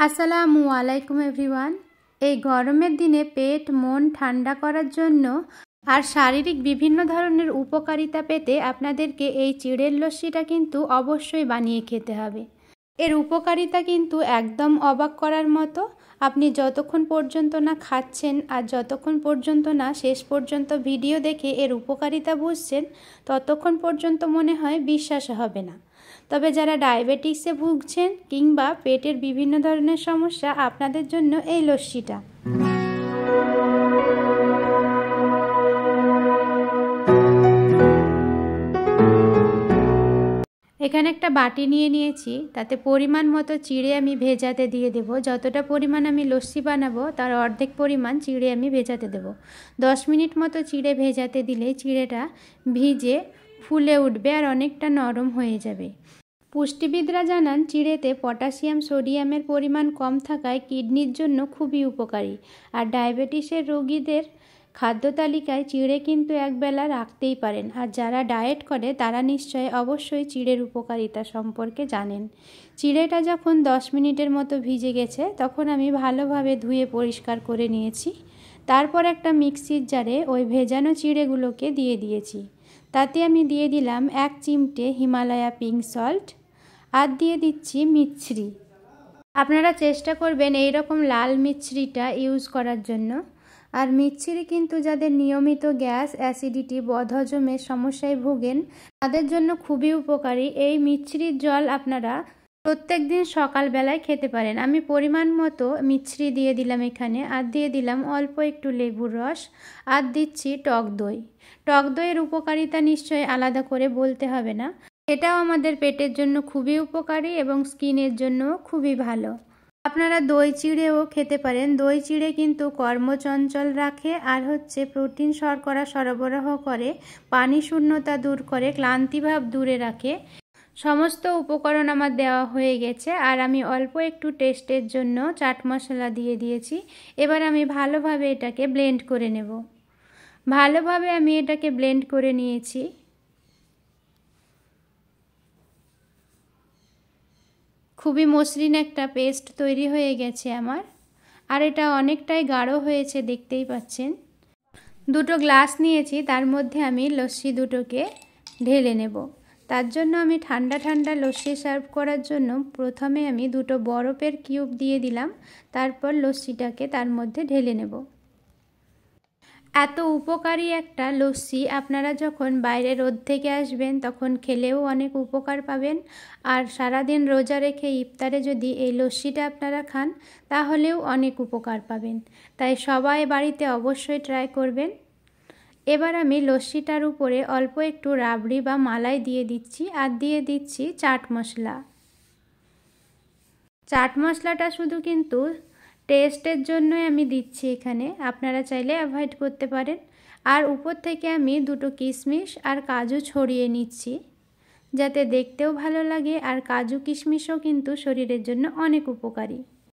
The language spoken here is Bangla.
আসসালামু আলাইকুম এভরিওয়ান। এই গরমের দিনে পেট মন ঠান্ডা করার জন্য আর শারীরিক বিভিন্ন ধরনের উপকারিতা পেতে আপনাদেরকে এই চিড়ের লস্যিটা কিন্তু অবশ্যই বানিয়ে খেতে হবে। এর উপকারিতা কিন্তু একদম অবাক করার মতো। আপনি যতক্ষণ পর্যন্ত না খাচ্ছেন আর যতক্ষণ পর্যন্ত না শেষ পর্যন্ত ভিডিও দেখে এর উপকারিতা বুঝছেন ততক্ষণ পর্যন্ত মনে হয় বিশ্বাস হবে না। তবে যারা ডায়াবেটিক্সে ভুগছেন কিংবা পেটের বিভিন্ন ধরনের সমস্যা, আপনাদের জন্য এই লস্যিটা। এখানে একটা বাটি নিয়ে নিয়েছি, তাতে পরিমাণ মতো চিড়ে আমি ভেজাতে দিয়ে দেব। যতটা পরিমাণ আমি লস্যি বানাবো তার অর্ধেক পরিমাণ চিড়ে আমি ভেজাতে দেব। 10 মিনিট মতো চিড়ে ভেজাতে দিলে চিড়েটা ভিজে ফুলে উঠবে আর অনেকটা নরম হয়ে যাবে। পুষ্টিবিদরা জানান চিড়েতে পটাশিয়াম সোডিয়ামের পরিমাণ কম থাকায় কিডনির জন্য খুবই উপকারী। আর ডায়াবেটিসের রোগীদের খাদ্য তালিকায় চিড়ে কিন্তু একবেলা রাখতেই পারেন। আর যারা ডায়েট করে তারা অবশ্যই চিড়ের উপকারিতা সম্পর্কে জানেন। চিড়েটা যখন 10 মিনিটের মতো ভিজে গেছে তখন আমি ভালোভাবে ধুয়ে পরিষ্কার করে নিয়েছি। তারপর একটা মিক্সির জারে ওই ভেজানো চিড়েগুলোকে দিয়ে দিয়েছি। তাতে আমি দিয়ে দিলাম 1 চিমটে হিমালয়া পিঙ্ক সল্ট আর দিয়ে দিচ্ছি মিছরি। আপনারা চেষ্টা করবেন এই রকম লাল মিছরিটা ইউজ করার জন্য। আর মিছরি কিন্তু যাদের নিয়মিত গ্যাস, অ্যাসিডিটি, বদহজমের সমস্যায় ভোগেন তাদের জন্য খুবই উপকারী। এই মিছরির জল আপনারা প্রত্যেক দিন সকালবেলায় খেতে পারেন। আমি পরিমাণ মতো মিছরি দিয়ে দিলাম এখানে, আর দিয়ে দিলাম অল্প একটু লেবুর রস, আর দিচ্ছি টক দই। টক দইয়ের উপকারিতা নিশ্চয়ই আলাদা করে বলতে হবে না। এটাও আমাদের পেটের জন্য খুবই উপকারী এবং স্কিনের জন্য খুবই ভালো। আপনারা দই চিড়েও খেতে পারেন। দই চিড়ে কিন্তু কর্মচঞ্চল রাখে আর প্রোটিন শর্করা সরবরাহ করে, পানি শূন্যতা দূর করে, ক্লান্তিভাব দূরে রাখে। সমস্ত উপকরণ আমার দেওয়া হয়ে গেছে আর আমি অল্প একটু টেস্টের জন্য চাট মশলা দিয়ে দিয়েছি। এবার আমি ভালোভাবে এটাকে ব্লেন্ড করে নেব। ভালোভাবে আমি এটাকে ব্লেন্ড করে নিয়েছি। খুবই মসৃণ একটা পেস্ট তৈরি হয়ে গেছে আমার। আর এটা অনেকটাই গাঢ় হয়েছে, দেখতেই পাচ্ছেন। 2টো গ্লাস নিয়েছি, তার মধ্যে আমি লস্যি দুটোকে ঢেলে নেব। তার জন্য আমি ঠান্ডা ঠান্ডা লস্যি সার্ভ করার জন্য প্রথমে আমি 2টো বরফের কিউব দিয়ে দিলাম। তারপর লস্যিটাকে তার মধ্যে ঢেলে নেব। এত উপকারী একটা লস্যি আপনারা যখন বাইরে রোদ থেকে আসবেন তখন খেলেও অনেক উপকার পাবেন। আর সারাদিন রোজা রেখে ইফতারে যদি এই লস্যিটা আপনারা খান তাহলেও অনেক উপকার পাবেন। তাই সবাই বাড়িতে অবশ্যই ট্রাই করবেন। এবার আমি লস্যিটার উপরে অল্প একটু রাবড়ি বা মালাই দিয়ে দিচ্ছি, আর দিয়ে দিচ্ছি চাট মশলা। চাট মশলাটা শুধু কিন্তু টেস্টের জন্যই আমি দিচ্ছি এখানে, আপনারা চাইলে অ্যাভয়েড করতে পারেন। আর উপর থেকে আমি 2টো কিশমিশ আর কাজু ছড়িয়ে নিচ্ছি যাতে দেখতেও ভালো লাগে। আর কাজু কিশমিশও কিন্তু শরীরের জন্য অনেক উপকারী।